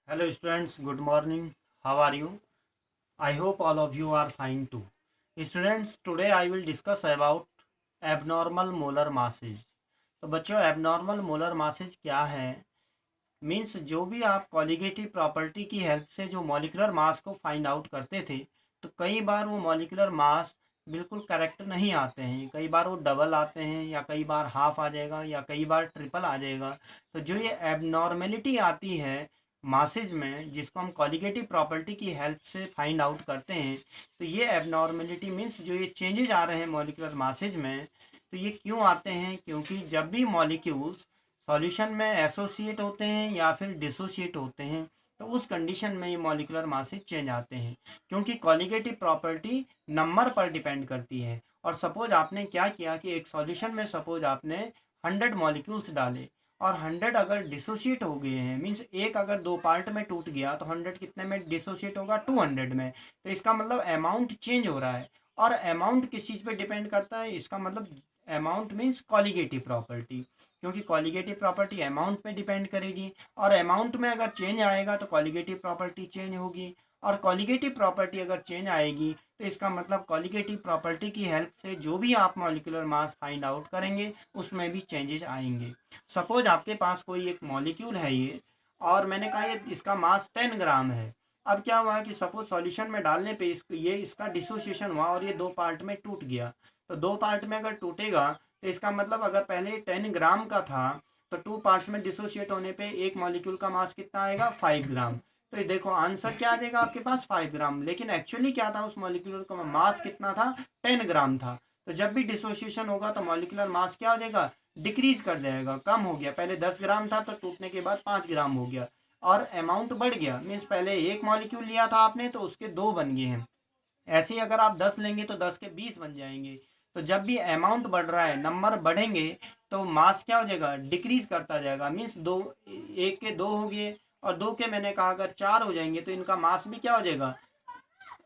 Hello students, good morning. How are you? I hope all of you are fine too. Students, today I will discuss about abnormal molar masses. तो बच्चों abnormal molar masses क्या है? Means जो भी आप colligative property की help से जो मॉलिकुलर मास को फाइंड आउट करते थे, तो कई बार वो मॉलिकुलर मास बिल्कुल करेक्ट नहीं आते हैं। कई बार वो डबल आते हैं, या कई बार हाफ आ जाएगा, या कई बार ट्रिपल आ जाएगा। तो जो ये एबनॉर्मेलिटी आती है मासेज में, जिसको हम कॉलिगेटिव प्रॉपर्टी की हेल्प से फाइंड आउट करते हैं, तो ये एबनॉर्मेलिटी मीन्स जो ये चेंजेज आ रहे हैं मॉलिकुलर मासेज में, तो ये क्यों आते हैं? क्योंकि जब भी मॉलिक्यूल्स सॉल्यूशन में एसोसिएट होते हैं या फिर डिसोसिएट होते हैं, तो उस कंडीशन में ये मॉलिकुलर मासेज चेंज आते हैं। क्योंकि कॉलिगेटिव प्रॉपर्टी नंबर पर डिपेंड करती है। और सपोज आपने क्या किया कि एक सॉल्यूशन में सपोज आपने 100 मॉलिक्यूल्स डाले, और 100 अगर डिसोसिएट हो गए हैं, मीन्स एक अगर दो पार्ट में टूट गया, तो 100 कितने में डिसोसिएट होगा? 200 में। तो इसका मतलब अमाउंट चेंज हो रहा है। और अमाउंट किस चीज़ पे डिपेंड करता है? इसका मतलब अमाउंट मीन्स कॉलिगेटिव प्रॉपर्टी, क्योंकि कॉलिगेटिव प्रॉपर्टी अमाउंट पे डिपेंड करेगी। और अमाउंट में अगर चेंज आएगा तो कॉलिगेटिव प्रॉपर्टी चेंज होगी। और कॉलिगेटिव प्रॉपर्टी अगर चेंज आएगी, तो इसका मतलब कॉलिगेटिव प्रॉपर्टी की हेल्प से जो भी आप मॉलिकुलर मास फाइंड आउट करेंगे, उसमें भी चेंजेस आएंगे। सपोज आपके पास कोई एक मॉलिक्यूल है ये, और मैंने कहा ये इसका मास 10 ग्राम है। अब क्या हुआ कि सपोज सॉल्यूशन में डालने पे इसका डिसोसिएशन हुआ, और ये दो पार्ट में टूट गया। तो दो पार्ट में अगर टूटेगा, तो इसका मतलब अगर पहले 10 ग्राम का था, तो टू पार्ट्स में डिसोशिएट होने पे एक मॉलिक्यूल का मास कितना आएगा? 5 ग्राम। तो ये देखो आंसर क्या आ जाएगा आपके पास? 5 ग्राम। लेकिन एक्चुअली क्या था? उस मॉलिक्यूल का मास कितना था? 10 ग्राम था। तो जब भी डिसोसिएशन होगा तो मॉलिकुलर मास क्या हो जाएगा? डिक्रीज कर जाएगा, कम हो गया। पहले 10 ग्राम था, तो टूटने के बाद 5 ग्राम हो गया। और अमाउंट बढ़ गया, मीन्स पहले एक मॉलिक्यूल लिया था आपने, तो उसके दो बन गए हैं। ऐसे ही अगर आप 10 लेंगे तो 10 के 20 बन जाएंगे। तो जब भी अमाउंट बढ़ रहा है, नंबर बढ़ेंगे, तो मास क्या हो जाएगा? डिक्रीज करता जाएगा। मीन्स दो, एक के दो हो गए, और दो के मैंने कहा अगर चार हो जाएंगे, तो इनका मास भी क्या हो जाएगा?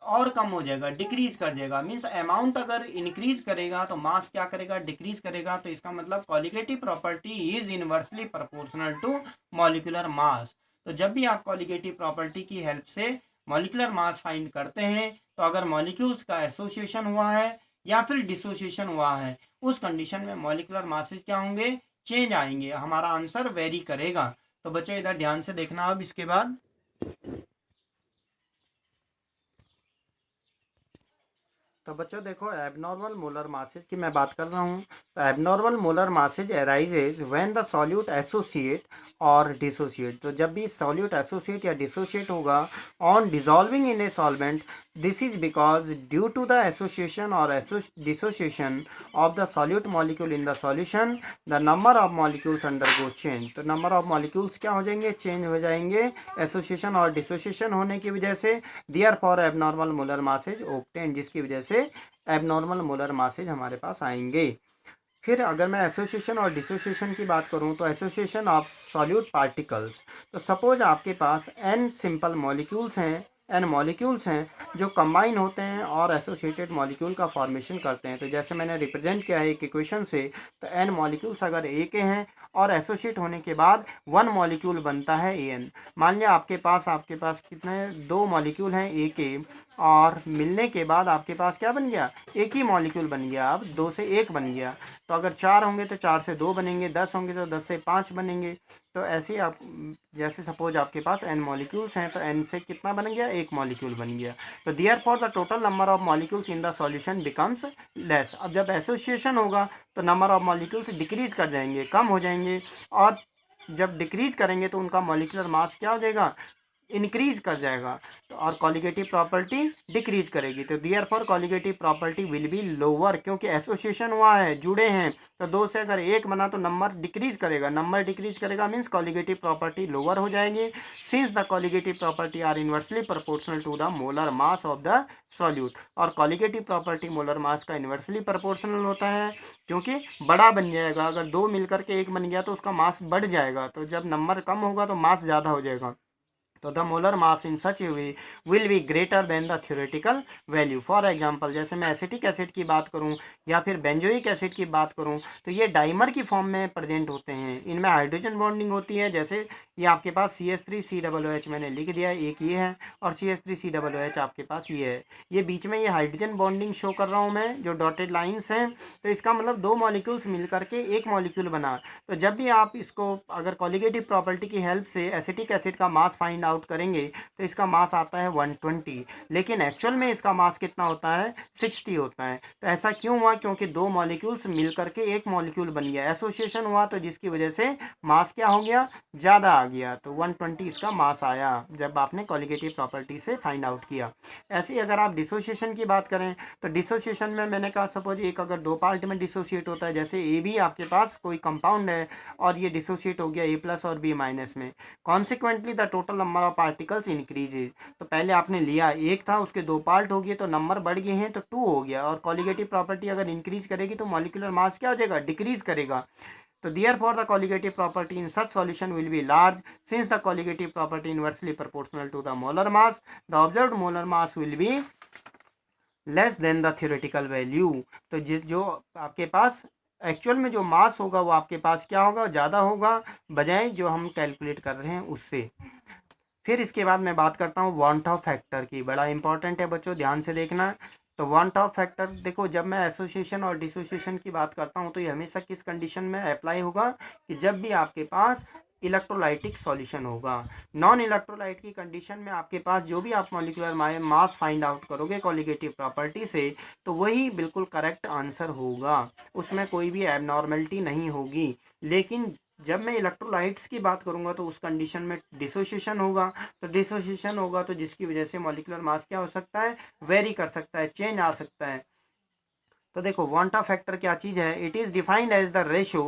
और कम हो जाएगा, डिक्रीज कर जाएगा। मीन्स अमाउंट अगर इंक्रीज करेगा तो मास क्या करेगा? डिक्रीज करेगा। तो इसका मतलब colligative property is inversely proportional to molecular mass. तो जब भी आप कॉलिगेटिव प्रॉपर्टी की हेल्प से मॉलिकुलर मास फाइंड करते हैं, तो अगर मॉलिक्यूल्स का एसोसिएशन हुआ है या फिर डिसोसिएशन हुआ है, उस कंडीशन में मॉलिकुलर मासेज क्या होंगे? चेंज आएंगे। हमारा आंसर वेरी करेगा। तो बच्चों इधर ध्यान से देखना। अब इसके बाद तो बच्चों देखो, एबनॉर्मल मोलर मासेज की मैं बात कर रहा हूँ। तो abnormal molar masses arises when the solute associate और डिसोसिएट। तो जब भी सॉल्यूट एसोसिएट या डिसोसिएट होगा on dissolving in a solvent, this is because due to the association और dissociation of the solute molecule in the solution, the number of molecules undergo change. तो number of molecules क्या हो जाएंगे? Change हो जाएंगे association और dissociation होने की वजह से। दियर for abnormal molar masses obtain, जिसकी वजह से एबनॉर्मल मोलर मासेज हमारे पास आएंगे। फिर अगर मैं एसोसिएशन और डिसोसिएशन की बात करूं, तो एसोसिएशन ऑफ सॉल्यूट पार्टिकल्स। तो सपोज आपके पास एन सिंपल मॉलिक्यूल्स हैं, एन मॉलिक्यूल्स हैं जो कंबाइन होते हैं और एसोसिएटेड मॉलिक्यूल का फॉर्मेशन करते हैं। तो जैसे मैंने रिप्रेजेंट किया है एक इक्वेशन से, तो एन मॉलिक्यूल्स अगर ए के हैं और एसोसिएट होने के बाद वन मॉलिक्यूल बनता है ए एन। मान लिया आपके पास कितने? दो मॉलिक्यूल हैं ए के, और मिलने के बाद आपके पास क्या बन गया? एक ही मॉलिक्यूल बन गया। अब दो से एक बन गया। तो अगर चार होंगे तो चार से दो बनेंगे, 10 होंगे तो 10 से 5 बनेंगे। तो ऐसे ही आप, जैसे सपोज आपके पास एन मॉलिक्यूल्स हैं, तो एन से कितना बन गया? एक मॉलिक्यूल बन गया। तो therefore the total number of molecules in the solution becomes less. अब जब एसोसिएशन होगा तो नंबर ऑफ मॉलिक्यूल्स डिक्रीज कर जाएंगे, कम हो जाएंगे। और जब डिक्रीज करेंगे तो उनका मॉलिक्यूलर मास क्या हो जाएगा? इंक्रीज कर जाएगा। तो और कॉलिगेटिव प्रॉपर्टी डिक्रीज करेगी। तो therefore colligative property will be lower, क्योंकि एसोसिएशन हुआ है, जुड़े हैं। तो दो से अगर एक बना तो नंबर डिक्रीज करेगा। नंबर डिक्रीज करेगा मीन्स कॉलिगेटिव प्रॉपर्टी लोअर हो जाएगी। Since the colligative property are inversely proportional to the molar mass of the solute. और कॉलिगेटिव प्रॉपर्टी मोलर मास का इनवर्सली प्रोपोर्शनल होता है, क्योंकि बड़ा बन जाएगा। अगर दो मिलकर के एक बन गया तो उसका मास बढ़ जाएगा। तो जब नंबर कम होगा तो मास ज़्यादा हो जाएगा। तो the molar mass in such A way will be greater than the theoretical value. For example जैसे मैं एसिटिक एसिड की बात करूं या फिर बेंजोइक एसिड की बात करूं तो ये डाइमर की फॉर्म में प्रेजेंट होते हैं। इनमें हाइड्रोजन बॉन्डिंग होती है, जैसे ये आपके पास CH3COOH मैंने लिख दिया, एक ये है, और CH3COOH आपके पास ये है। ये बीच में ये हाइड्रोजन बॉन्डिंग शो कर रहा हूँ मैं, जो डॉटेड लाइन्स हैं, तो इसका मतलब दो मॉलिक्यूल्स मिल करके एक मॉलिक्यूल बना। तो जब भी आप इसको अगर कॉलिगेटिव प्रॉपर्टी की हेल्प से एसिटिक एसिड का मास फाइंड आउट करेंगे तो इसका मास आता है 120, लेकिन एक्चुअल में इसका मास कितना होता है, 60 होता है। तो ऐसा क्यों हुआ, क्योंकि दो मॉलिक्यूल्स मिल करके एक मॉलिक्यूल बन गया, एसोसिएशन हुआ, तो जिसकी वजह से मास क्या हो गया, ज़्यादा आ गया। तो 120 इसका मास आया जब आपने कॉलिगेटिव प्रॉपर्टी से फाइंड आउट किया। ऐसे ही अगर आप डिसोसिएशन की बात करें तो डिसोसिएशन में मैंने कहा सपोज एक अगर दो पार्ट में डिसोसिएट होता है, जैसे ए बी आपके पास कोई कंपाउंड है और ये डिसोसिएट हो गया ए प्लस और बी माइनस में, consequently the total number of particles increases. तो पहले आपने लिया एक था, उसके दो पार्ट हो गए तो नंबर बढ़ गए हैं तो 2 हो गया, और कॉलिगेटिव प्रॉपर्टी अगर इंक्रीज करेगी तो मॉलिक्यूलर मास क्या हो जाएगा, डिक्रीज करेगा। तो therefore the colligative property in such solution will be large, since the colligative property inversely proportional to the molar mass, the observed molar mass will be less than the theoretical value। तो जो आपके पास actual में जो मास होगा वो आपके पास क्या होगा, ज़्यादा होगा बजाय जो हम कैलकुलेट कर रहे हैं उससे। फिर इसके बाद मैं बात करता हूँ वांट ऑफ फैक्टर की, बड़ा इंपॉर्टेंट है बच्चों, ध्यान से देखना। तो वांट ऑफ फैक्टर देखो, जब मैं एसोसिएशन और डिसोसिएशन की बात करता हूँ तो ये हमेशा किस कंडीशन में अप्लाई होगा, कि जब भी आपके पास इलेक्ट्रोलाइटिक सॉल्यूशन होगा। नॉन इलेक्ट्रोलाइट की कंडीशन में आपके पास जो भी आप मॉलिक्यूलर मास फाइंड आउट करोगे कॉलिगेटिव प्रॉपर्टी से, तो वही बिल्कुल करेक्ट आंसर होगा, उसमें कोई भी एबनॉर्मेलिटी नहीं होगी। लेकिन जब मैं इलेक्ट्रोलाइट्स की बात करूंगा तो उस कंडीशन में डिसोसिएशन होगा, तो डिसोसिएशन होगा तो जिसकी वजह से मॉलिक्यूलर मास क्या हो सकता है, वेरी कर सकता है, चेंज आ सकता है। तो देखो वांट ऑफ फैक्टर क्या चीज़ है, it is defined as the ratio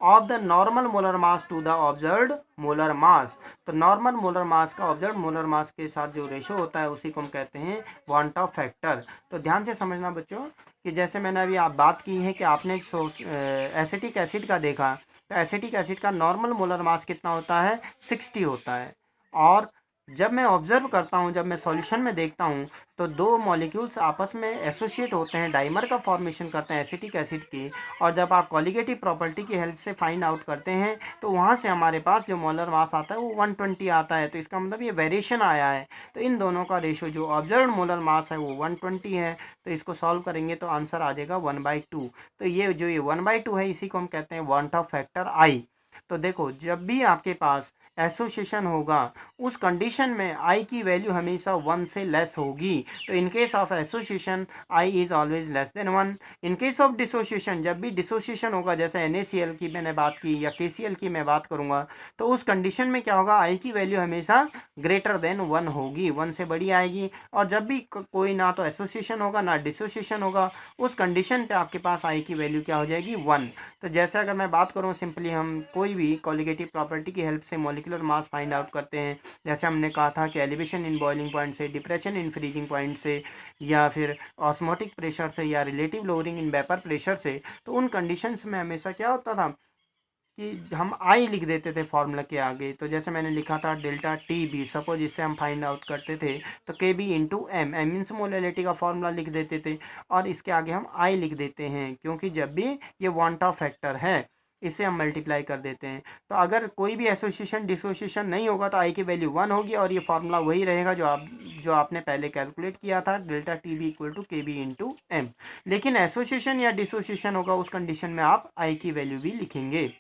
of the normal molar mass to the observed molar mass. तो नॉर्मल मोलर मास का ऑब्जर्व्ड मोलर मास के साथ जो रेशो होता है उसी को हम कहते हैं वांट ऑफ फैक्टर। तो ध्यान से समझना बच्चों कि जैसे मैंने अभी आप बात की है कि आपने एसिटिक एसिड का देखा, तो एसिटिक एसिड का नॉर्मल मोलर मास कितना होता है, 60 होता है। और जब मैं ऑब्जर्व करता हूँ, जब मैं सॉल्यूशन में देखता हूँ तो दो मॉलिक्यूल्स आपस में एसोसिएट होते हैं, डाइमर का फॉर्मेशन करते हैं एसिटिक एसिड की, और जब आप कॉलिगेटिव प्रॉपर्टी की हेल्प से फाइंड आउट करते हैं तो वहाँ से हमारे पास जो मोलर मास आता है वो 120 आता है। तो इसका मतलब ये वेरिएशन आया है। तो इन दोनों का रेशो जो ऑब्जर्व मोलर मास है वो 120 है, तो इसको सॉल्व करेंगे तो आंसर आ जाएगा 1/2। तो ये जो ये 1/2 है इसी को हम कहते हैं वांट ऑफ फैक्टर आई। तो देखो जब भी आपके पास एसोसिएशन होगा उस कंडीशन में आई की वैल्यू हमेशा 1 से लेस होगी। तो in case of association I is always less than 1। In case of dissociation, जब भी डिसोसिएशन होगा, जैसे NaCl की मैंने बात की या KCl की मैं बात करूंगा, तो उस कंडीशन में क्या होगा, आई की वैल्यू हमेशा ग्रेटर देन 1 होगी, 1 से बड़ी आएगी। और जब भी कोई ना तो एसोसिएशन होगा ना डिसोसिएशन होगा, उस कंडीशन पे आपके पास आई की वैल्यू क्या हो जाएगी, 1। तो जैसे अगर मैं बात करूँ सिंपली, हम कोई भी कॉलिगेटिव प्रॉपर्टी की हेल्प से मॉलिक्यूलर मास फाइंड आउट करते हैं, जैसे हमने कहा था कि एलिवेशन इन बॉइलिंग पॉइंट से, डिप्रेशन इन फ्रीजिंग पॉइंट से, या फिर ऑस्मोटिक प्रेशर से, या relative lowering in vapour pressure से, तो उन कंडीशंस में हमेशा क्या होता था कि हम आई लिख देते थे फॉर्मूला के आगे। तो जैसे मैंने लिखा था डेल्टा टी बी, सपोज इससे हम फाइंड आउट करते थे तो K B into M, M means molality का फॉर्मूला लिख देते थे, और इसके आगे हम आई लिख देते हैं, क्योंकि जब भी ये वांट ऑफ फैक्टर है इसे हम मल्टीप्लाई कर देते हैं। तो अगर कोई भी एसोसिएशन डिसोसिएशन नहीं होगा तो आई की वैल्यू 1 होगी, और ये फार्मूला वही रहेगा जो आपने पहले कैलकुलेट किया था, delta T B equal to K B into M. लेकिन एसोसिएशन या डिसोसिएशन होगा उस कंडीशन में आप आई की वैल्यू भी लिखेंगे।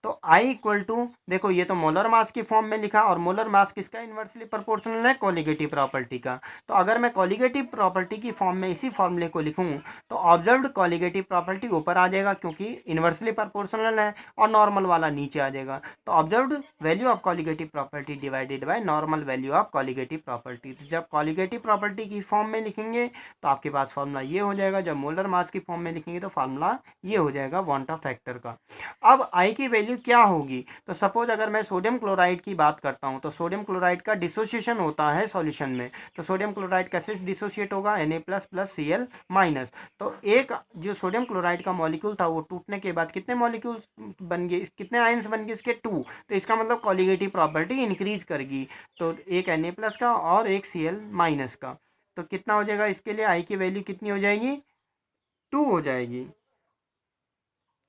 तो I इक्वल टू, देखो ये तो मोलर मास की फॉर्म में लिखा, और मोलर मास किसका इन्वर्सली प्रोपोर्शनल है, कॉलिगेटिव प्रॉपर्टी का। तो अगर मैं कॉलिगेटिव प्रॉपर्टी की फॉर्म में इसी फॉर्मूले को लिखूं तो ऑब्जर्व्ड कॉलिगेटिव प्रॉपर्टी ऊपर आ जाएगा क्योंकि इन्वर्सली प्रोपोर्शनल है, और नॉर्मल वाला नीचे आ जाएगा। तो observed value of colligative property divided by normal value of colligative property. तो जब कॉलिगेटिव प्रॉपर्टी की फॉर्म में लिखेंगे तो आपके पास फॉर्मूला ये हो जाएगा, जब मोलर मास की फॉर्म में लिखेंगे तो फॉर्मूला ये हो जाएगा वांट ऑफ फैक्टर का। अब आई की वैल्यू वैल्यू क्या होगी। तो सपोज अगर मैं सोडियम क्लोराइड की बात करता हूँ तो सोडियम क्लोराइड का डिसोसिएशन होता है सॉल्यूशन में। तो सोडियम क्लोराइड कैसे डिसोशिएट होगा, Na++Cl-। तो एक जो सोडियम क्लोराइड का मॉलिक्यूल था वो टूटने के बाद कितने मॉलिक्यूल बन गए, कितने आयंस बन गए इसके, 2। तो इसका मतलब कॉलिगेटिव प्रॉपर्टी इंक्रीज करेगी। तो एक Na+ का और एक Cl- का, तो कितना हो जाएगा, इसके लिए आई की वैल्यू कितनी हो जाएगी, 2 हो जाएगी,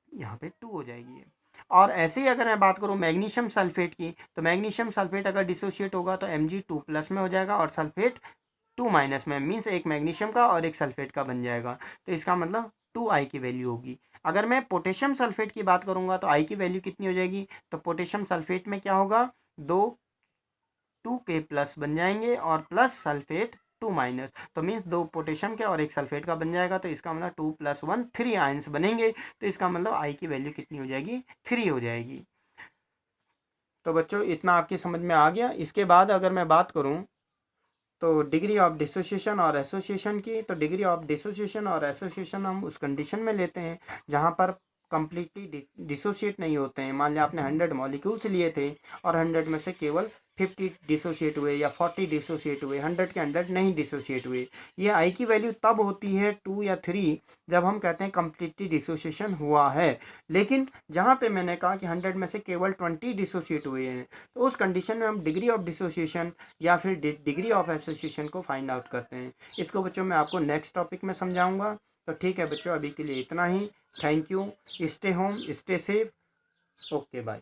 यहाँ पे 2 हो जाएगी। और ऐसे ही अगर मैं बात करूँ मैग्नीशियम सल्फेट की, तो मैग्नीशियम सल्फेट अगर डिसोशिएट होगा तो Mg2+ में हो जाएगा और सल्फेट 2- में, मीन्स एक मैग्नीशियम का और एक सल्फेट का बन जाएगा। तो इसका मतलब 2I की वैल्यू होगी। अगर मैं पोटेशियम सल्फेट की बात करूंगा तो I की वैल्यू कितनी हो जाएगी, तो पोटेशियम सल्फेट में क्या होगा, 2K+ बन जाएंगे और प्लस सल्फेट 2-। तो मीन्स 2 पोटेशियम के और एक सल्फेट का बन जाएगा। तो इसका मतलब 2+1 3 आयंस बनेंगे। तो इसका मतलब आई की वैल्यू कितनी हो जाएगी, 3 हो जाएगी। तो बच्चों इतना आपकी समझ में आ गया। इसके बाद अगर मैं बात करूं तो डिग्री ऑफ डिसोसिएशन और एसोसिएशन की, तो डिग्री ऑफ डिसोसिएशन और एसोसिएशन हम उस कंडीशन में लेते हैं जहां पर कंप्लीटली डिसोशिएट नहीं होते हैं। मान लिया आपने 100 मॉलिक्यूल्स लिए थे और 100 में से केवल 50 डिसोशिएट हुए या 40 डिसोशिएट हुए, 100 के 100 नहीं डिसोशिएट हुए। ये आई की वैल्यू तब होती है 2 या 3 जब हम कहते हैं कंप्लीटली डिसोसिएशन हुआ है। लेकिन जहाँ पे मैंने कहा कि 100 में से केवल 20 डिसोशिएट हुए हैं, तो उस कंडीशन में हम डिग्री ऑफ डिसोसिएशन या फिर डिग्री ऑफ एसोसिएशन को फाइंड आउट करते हैं। इसको बच्चों मैं आपको नेक्स्ट टॉपिक में समझाऊंगा। तो ठीक है बच्चों, अभी के लिए इतना ही। Thank you. Stay home, stay safe. Okay bye.